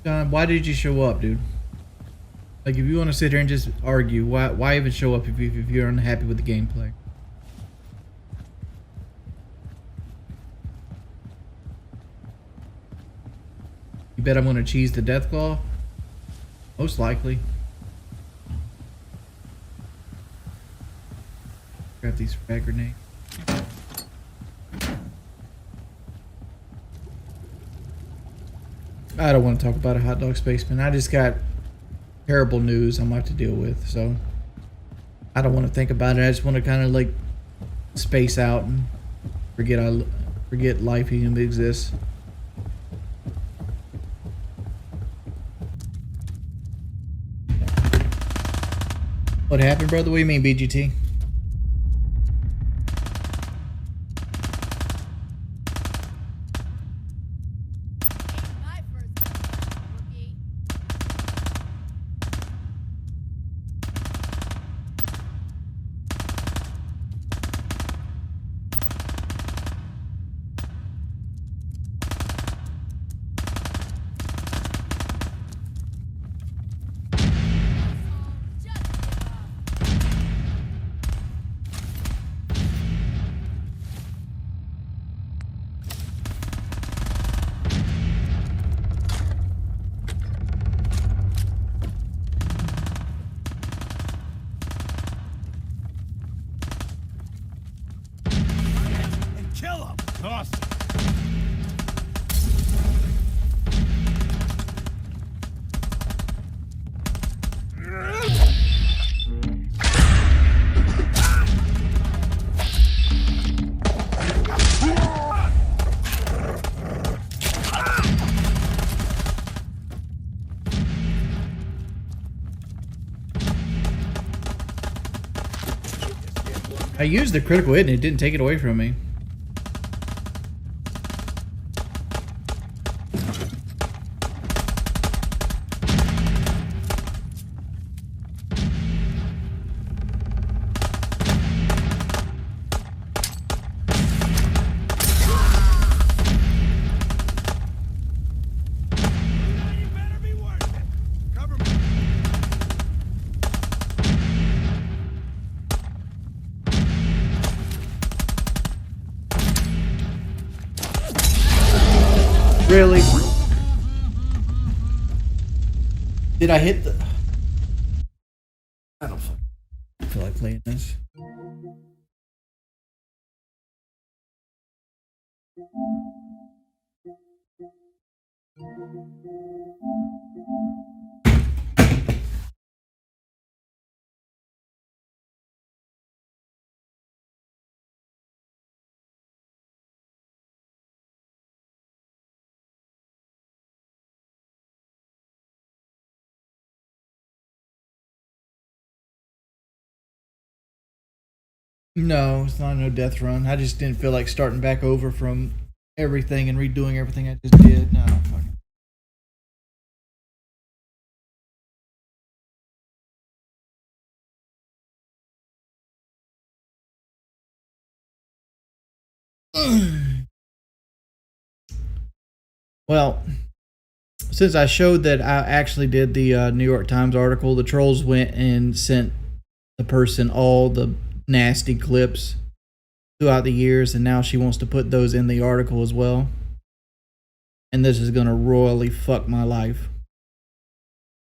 John, why did you show up, dude? Like, if you want to sit here and just argue, why even show up if you're unhappy with the gameplay? You bet I'm gonna cheese the Deathclaw? Most likely. Grab these frag grenades. I don't want to talk about a hot dog spaceman. I just got terrible news I'm gonna have to deal with, so I don't want to think about it. I just want to kind of like space out and forget life even exists. What happened, brother? What do you mean, BGT? I used the critical hit and it didn't take it away from me. Really? Did I hit the... I don't feel like playing this. No, it's not no death run. I just didn't feel like starting back over from everything and redoing everything I just did. No, fucking. Well, since I showed that I actually did the New York Times article, the trolls went and sent the person all the nasty clips throughout the years, and now she wants to put those in the article as well. And this is gonna royally fuck my life.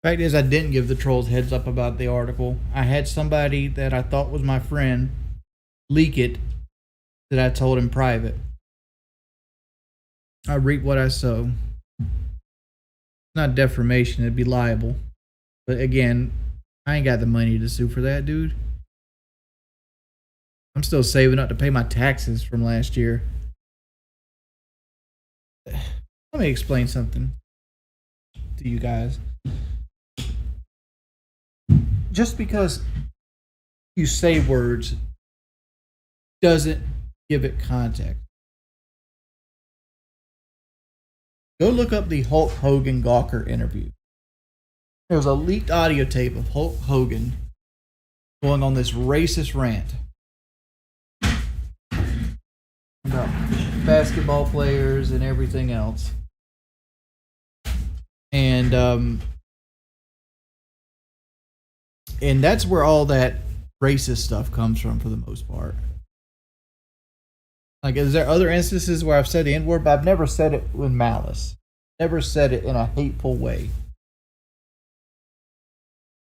Fact is, I didn't give the trolls heads up about the article. I had somebody that I thought was my friend leak it that I told in private. I reap what I sow. Not defamation, it'd be liable. But again, I ain't got the money to sue for that, dude. I'm still saving up to pay my taxes from last year. Let me explain something to you guys. Just because you say words doesn't give it context. Go look up the Hulk Hogan Gawker interview. There was a leaked audio tape of Hulk Hogan going on this racist rant about basketball players and everything else. And and that's where all that racist stuff comes from for the most part. Like, is there other instances where I've said the N-word, but I've never said it with malice. Never said it in a hateful way.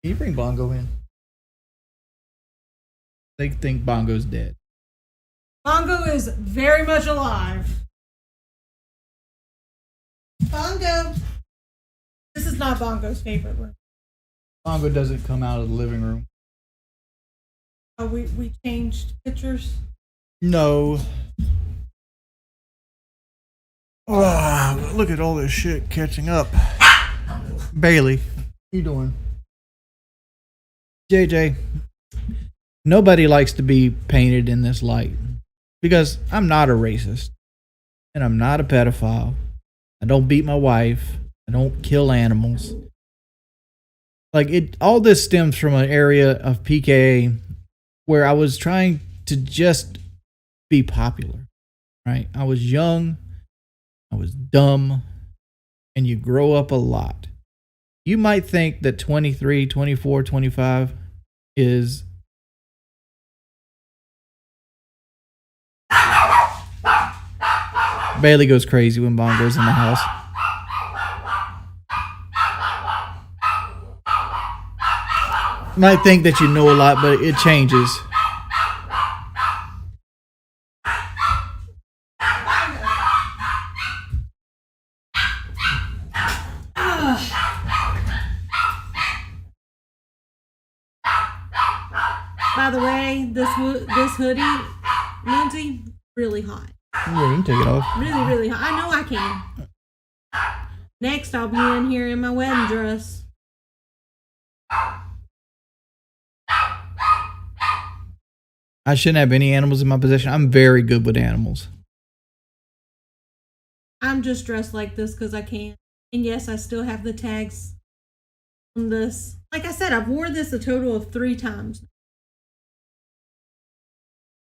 Can you bring Bongo in? They think Bongo's dead. Bongo is very much alive. Bongo. This is not Bongo's favorite room. Bongo doesn't come out of the living room. Oh, we changed pictures? No. Oh, look at all this shit catching up. Bailey, what you doing? JJ, nobody likes to be painted in this light because I'm not a racist and I'm not a pedophile. I don't beat my wife. I don't kill animals. Like, all this stems from an area of PKA where I was trying to just be popular, right? I was young, I was dumb, and you grow up a lot. You might think that 23, 24, 25 is Bailey goes crazy when Bongo's in the house. You might think that you know a lot, but it changes. By the way, this hoodie, Lindsay, really hot. Yeah, you can take it off. Really, really hot. I know I can. Next, I'll be in here in my wedding dress. I shouldn't have any animals in my possession. I'm very good with animals. I'm just dressed like this because I can. And yes, I still have the tags on this. Like I said, I've wore this a total of 3 times.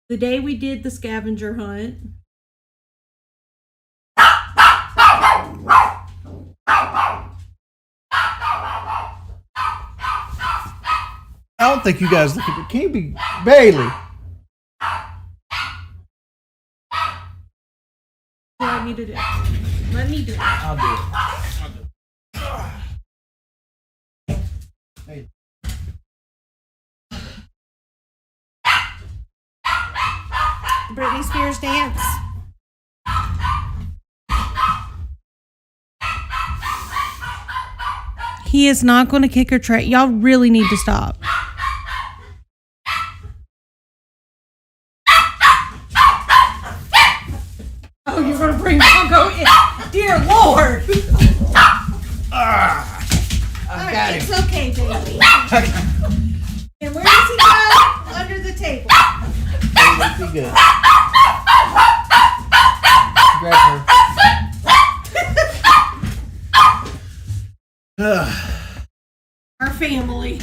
The day we did the scavenger hunt. I don't think you guys look at it. Can you be Bailey? What do I need to do? Let me do it. I'll do it. Hey. Britney Spears dance. He is not going to kick her tray. Y'all really need to stop. Oh, you're going to bring Bongo in. Dear Lord. I got It's him. okay, baby. And where does he go? Under the table. Be good. Grab her. Our family.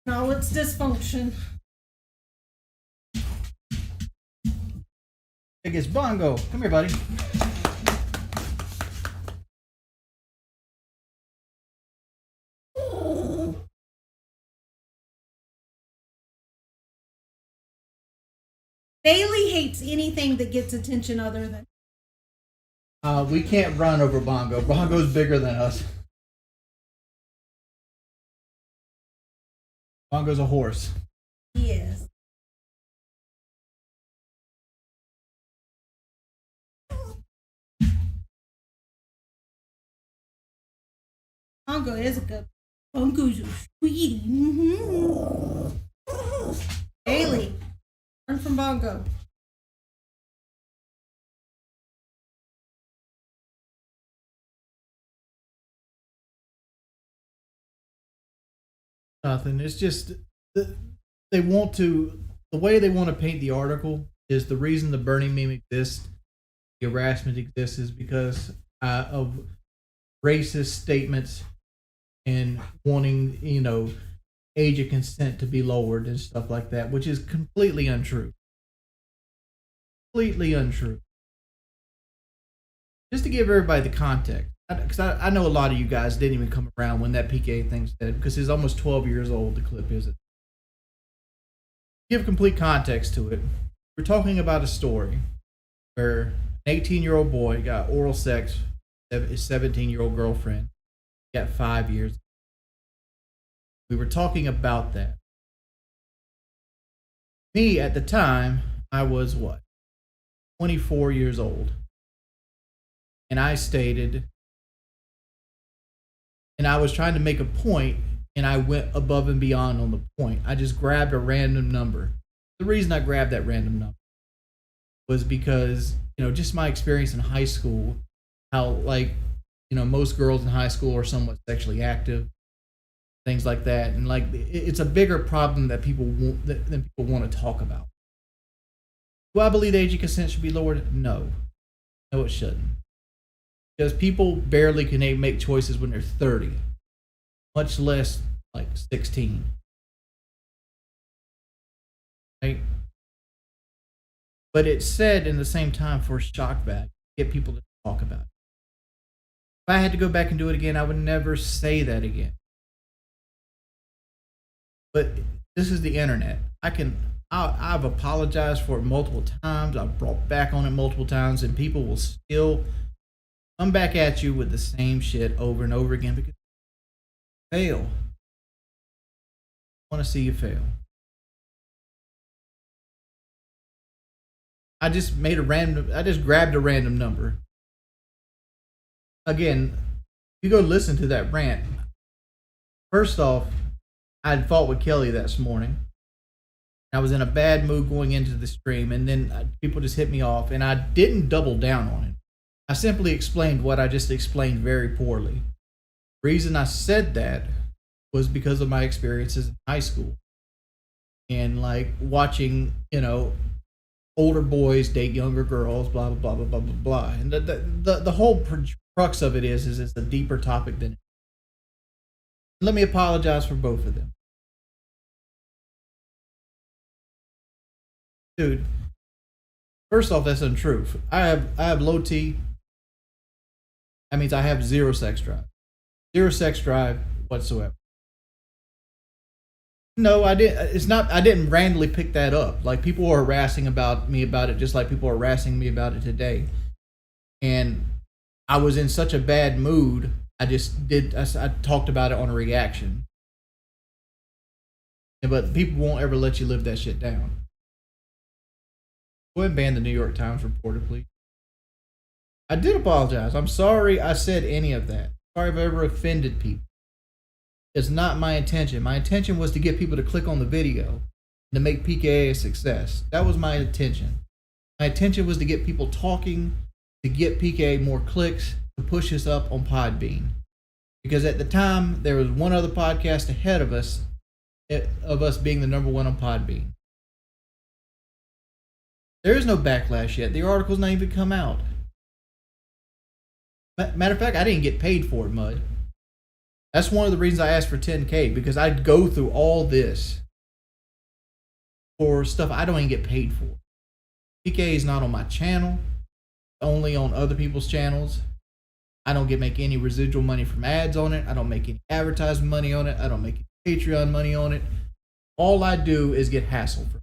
No, it's dysfunction. It gets Bongo. Come here, buddy. Bailey hates anything that gets attention other than. We can't run over Bongo. Bongo's bigger than us. Bongo's a horse. He is. Bongo is a good. Bongo's a sweetie. Mm-hmm. Bailey, learn from Bongo. Nothing. It's just they want to. The way they want to paint the article is the reason the burning meme exists, the harassment exists, is because of racist statements and wanting, age of consent to be lowered and stuff like that, which is completely untrue. Completely untrue. Just to give everybody the context, because I know a lot of you guys didn't even come around when that PKA thing said, because it's almost 12 years old, the clip is. Give complete context to it. We're talking about a story where an 18-year-old boy got oral sex with his 17-year-old girlfriend. He got 5 years. We were talking about that. Me, at the time, I was what? 24 years old. And I stated, and I was trying to make a point, and I went above and beyond on the point. I just grabbed a random number. The reason I grabbed that random number was because, just my experience in high school, how, most girls in high school are somewhat sexually active, things like that. And, it's a bigger problem that than people want to talk about. Do I believe the age of consent should be lowered? No. No, it shouldn't. Because people barely can make choices when they're 30, much less 16. Right? But it's said in the same time for shock value, get people to talk about it. If I had to go back and do it again, I would never say that again. But this is the internet. I've apologized for it multiple times. I've brought back on it multiple times, and people will still come back at you with the same shit over and over again because you fail. I want to see you fail. I just grabbed a random number. Again, you go listen to that rant. First off, I had fought with Kelly this morning. I was in a bad mood going into the stream, and then people just hit me off, and I didn't double down on it. I simply explained what I just explained very poorly. The reason I said that was because of my experiences in high school and watching, older boys date younger girls, blah blah blah blah blah blah blah. And the whole crux of it is it's a deeper topic than. Let me apologize for both of them. Dude, first off, that's untrue. I have low T. That means I have zero sex drive. Zero sex drive whatsoever. No, I didn't. I didn't randomly pick that up. People are harassing me about it, just like people are harassing me about it today. And I was in such a bad mood. I talked about it on a reaction. But people won't ever let you live that shit down. Go ahead and ban the New York Times reporter, please. I did apologize. I'm sorry I said any of that. Sorry if I ever offended people. It's not my intention. My intention was to get people to click on the video, to make PKA a success. That was my intention. My intention was to get people talking, to get PKA more clicks, to push us up on Podbean. Because at the time, there was one other podcast ahead of us being the number one on Podbean. There is no backlash yet. The article's not even come out. Matter of fact, I didn't get paid for it, Mud. That's one of the reasons I asked for 10K, because I'd go through all this for stuff I don't even get paid for. PKA is not on my channel, only on other people's channels. I don't make any residual money from ads on it. I don't make any advertising money on it. I don't make any Patreon money on it. All I do is get hassled for it.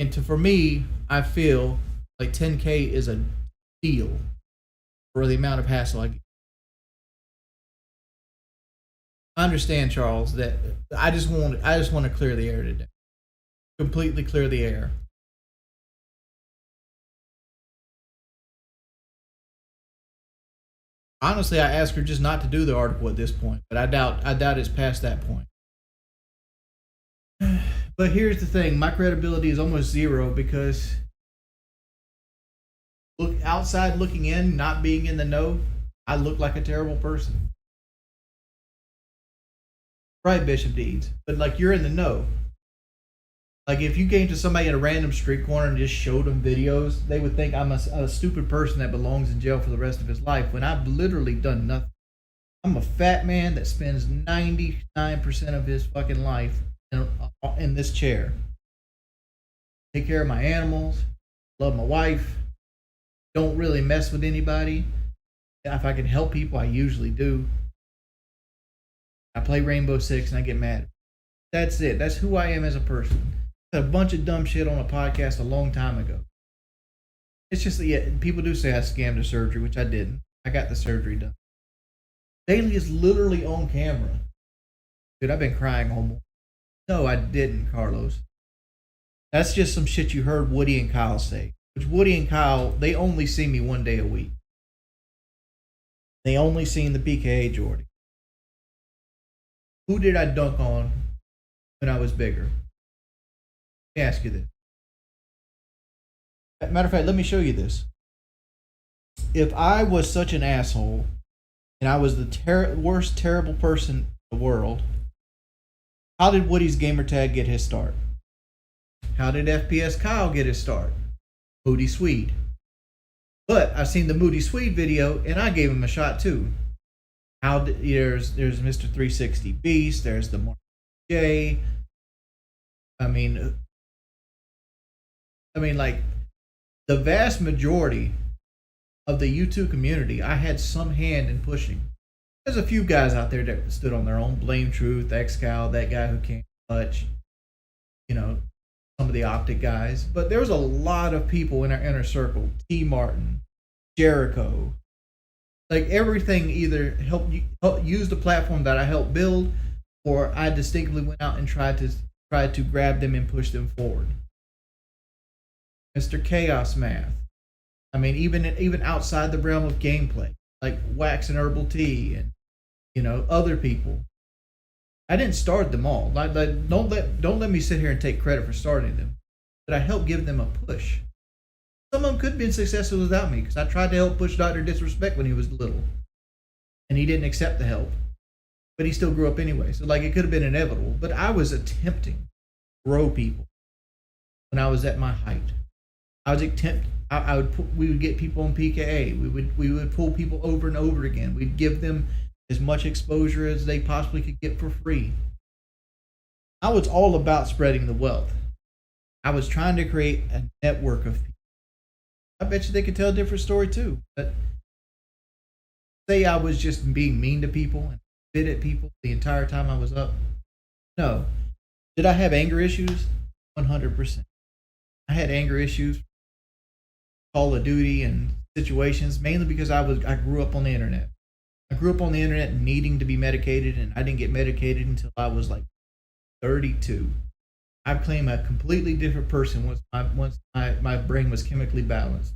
And for me, I feel like 10K is a deal for the amount of hassle I get. I understand, Charles, that I just want to clear the air today. Completely clear the air. Honestly, I asked her just not to do the article at this point, but I doubt it's past that point. But here's the thing, my credibility is almost zero because outside looking in, not being in the know, I look like a terrible person. Right, Bishop Deeds, but you're in the know. If you came to somebody in a random street corner and just showed them videos, they would think I'm a stupid person that belongs in jail for the rest of his life when I've literally done nothing. I'm a fat man that spends 99% of his fucking life in this chair. Take care of my animals, love my wife, don't really mess with anybody. If I can help people, I usually do. I play Rainbow Six and I get mad. That's it. That's who I am as a person. I said a bunch of dumb shit on a podcast a long time ago. It's just, yeah, people do say I scammed the surgery, which I didn't. I got the surgery done. Bailey is literally on camera. Dude, I've been crying all morning. No, I didn't, Carlos. That's just some shit you heard Woody and Kyle say. Which Woody and Kyle, they only see me one day a week. They only seen the PKA Jordy. Who did I dunk on when I was bigger? Let me ask you this. Matter of fact, let me show you this. If I was such an asshole and I was the worst terrible person in the world, how did Woody's gamertag get his start? How did FPS Kyle get his start? Moody Swede. But I've seen the Moody Swede video and I gave him a shot too. There's Mr. 360 Beast, there's the Mark J. I mean, like, the vast majority of the YouTube community, I had some hand in pushing. There's a few guys out there that stood on their own. Blame Truth, Xcal, that guy who can't touch, some of the Optic guys. But there was a lot of people in our inner circle. T. Martin, Jericho. Like, everything either helped use the platform that I helped build, or I distinctly went out and tried to grab them and push them forward. Mr. Chaos Math. I mean, even outside the realm of gameplay, like Wax and Herbal Tea and other people. I didn't start them all. Don't let me sit here and take credit for starting them, but I helped give them a push. Some of them could have been successful without me, because I tried to help push Dr. Disrespect when he was little, and he didn't accept the help, but he still grew up anyway. So it could have been inevitable, but I was attempting to grow people when I was at my height. We would get people on PKA. We would pull people over and over again. We'd give them as much exposure as they possibly could get for free. I was all about spreading the wealth. I was trying to create a network of people. I bet you they could tell a different story too. But say I was just being mean to people and spit at people the entire time I was up. No. Did I have anger issues? 100%. I had anger issues, Call of Duty and situations, mainly because I grew up on the internet. I grew up on the internet needing to be medicated, and I didn't get medicated until I was like 32. I became a completely different person once my brain was chemically balanced.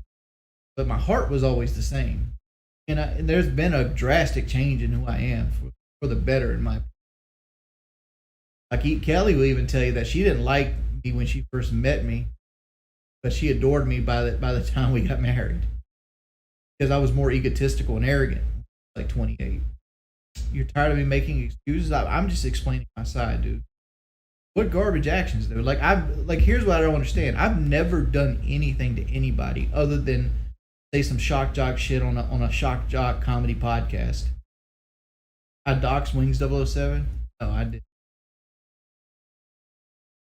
But my heart was always the same. And there's been a drastic change in who I am for the better in my. Like, Kelly will even tell you that she didn't like me when she first met me, but she adored me by the time we got married, because I was more egotistical and arrogant, like 28. You're tired of me making excuses? I'm just explaining my side, dude. What garbage actions, dude? Here's what I don't understand. I've never done anything to anybody other than say some shock jock shit on a shock jock comedy podcast. I doxed Wings007? No, I didn't.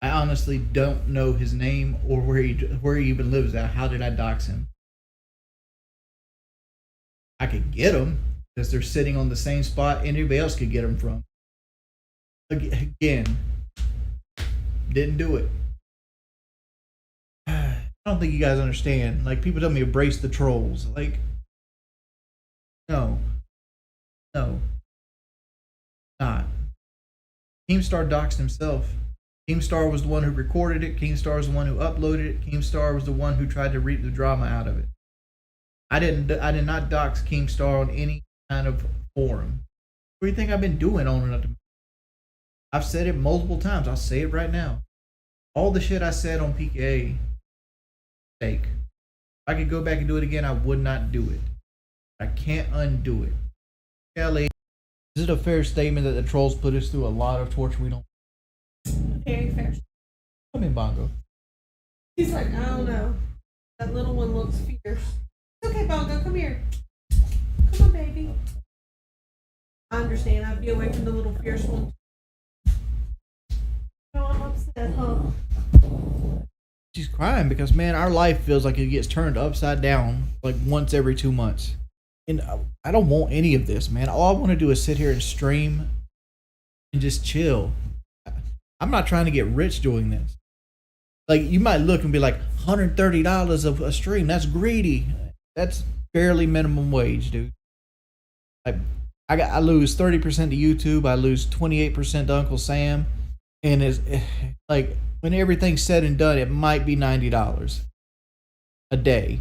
I honestly don't know his name or where he even lives at. How did I dox him? I could get him because they're sitting on the same spot anybody else could get them from. Again, didn't do it. I don't think you guys understand. Like, people tell me embrace the trolls. Like, no, not. Keemstar doxed himself. Keemstar was the one who recorded it. Keemstar was the one who uploaded it. Keemstar was the one who tried to reap the drama out of it. I did not dox Keemstar on any kind of forum. What do you think I've been doing on and up? I've said it multiple times. I'll say it right now. All the shit I said on PKA, fake. If I could go back and do it again, I would not do it. I can't undo it. Kelly, is it a fair statement that the trolls put us through a lot of torture we don't? Very fair. Come in, Bongo. He's like, I don't know. That little one looks fierce. It's okay, Bongo, come here. Come on, baby. I understand. I'd be away from the little fierce one. No, I'm upset, huh? She's crying because, man, our life feels like it gets turned upside down like once every 2 months. And I don't want any of this, man. All I want to do is sit here and stream and just chill. I'm not trying to get rich doing this. Like, you might look and be like, $130 of a stream. That's greedy. That's barely minimum wage, dude. Like, I lose 30% to YouTube. I lose 28% to Uncle Sam. And it's like, when everything's said and done, it might be $90 a day.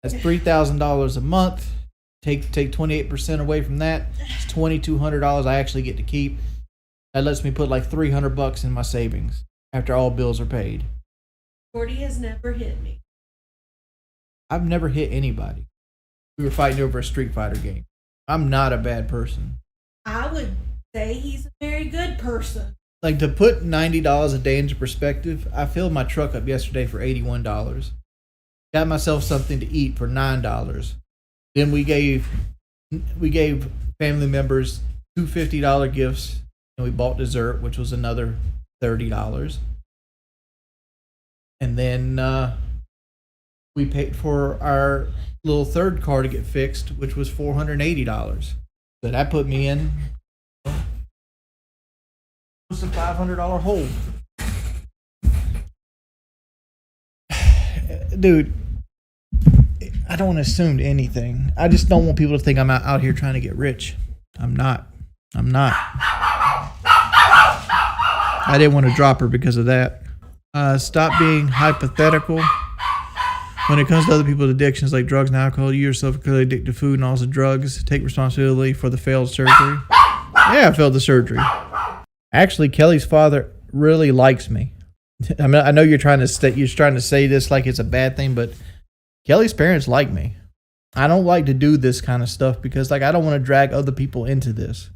That's $3,000 a month. Take 28% away from that. It's $2,200 I actually get to keep. That lets me put like $300 in my savings after all bills are paid. Gordy has never hit me. I've never hit anybody. We were fighting over a Street Fighter game. I'm not a bad person. I would say he's a very good person. Like, to put $90 a day into perspective, I filled my truck up yesterday for $81. Got myself something to eat for $9. Then we gave family members two $50 gifts, and we bought dessert, which was another $30. And then we paid for our little third car to get fixed, which was $480. So that put me in a $500 hole. Dude, I don't assume anything. I just don't want people to think I'm out here trying to get rich. I'm not. I didn't want to drop her because of that. Stop being hypothetical. When it comes to other people's addictions like drugs and alcohol, you yourself are clearly addicted to food and also drugs. Take responsibility for the failed surgery. Yeah, I failed the surgery. Actually, Kelly's father really likes me. I mean, I know you're trying to say this like it's a bad thing, but Kelly's parents like me. I don't like to do this kind of stuff because, like, I don't want to drag other people into this.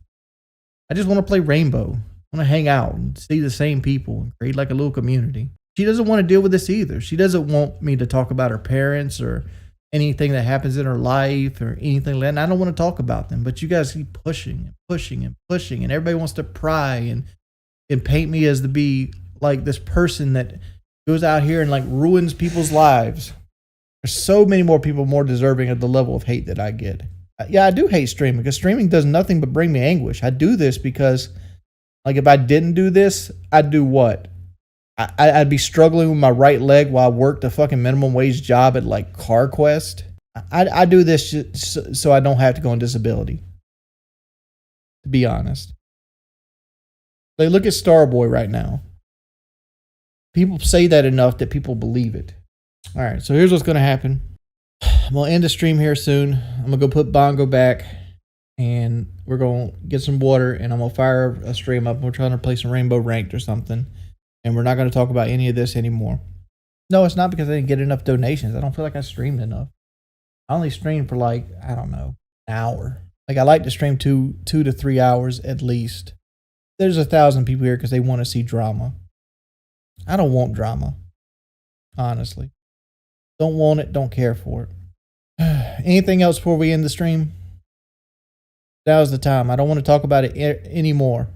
I just want to play Rainbow. I want to hang out and see the same people and create like a little community. She doesn't want to deal with this either. She doesn't want me to talk about her parents or anything that happens in her life or anything like that. And I don't want to talk about them, but you guys keep pushing and pushing and pushing, and everybody wants to pry and paint me as to be like this person that goes out here and like ruins people's lives. There's so many more people more deserving of the level of hate that I get. Yeah, I do hate streaming because streaming does nothing but bring me anguish. I do this because, like, if I didn't do this, I'd do what? I'd be struggling with my right leg while I worked a fucking minimum wage job at like CarQuest. I do this so I don't have to go on disability. To be honest. Like, look at Starboy right now. People say that enough that people believe it. All right, so here's what's going to happen. I'm going to end the stream here soon. I'm going to go put Bongo back, and we're going to get some water, and I'm going to fire a stream up. We're trying to play some Rainbow Ranked or something, and we're not going to talk about any of this anymore. No, it's not because I didn't get enough donations. I don't feel like I streamed enough. I only streamed for like, I don't know, an hour. Like, I like to stream 2 to 3 hours at least. There's 1,000 people here because they want to see drama. I don't want drama. Honestly. Don't want it, don't care for it. Anything else before we end the stream? That was the time. I don't want to talk about it anymore.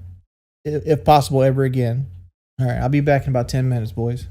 If possible, ever again. All right, I'll be back in about 10 minutes, boys.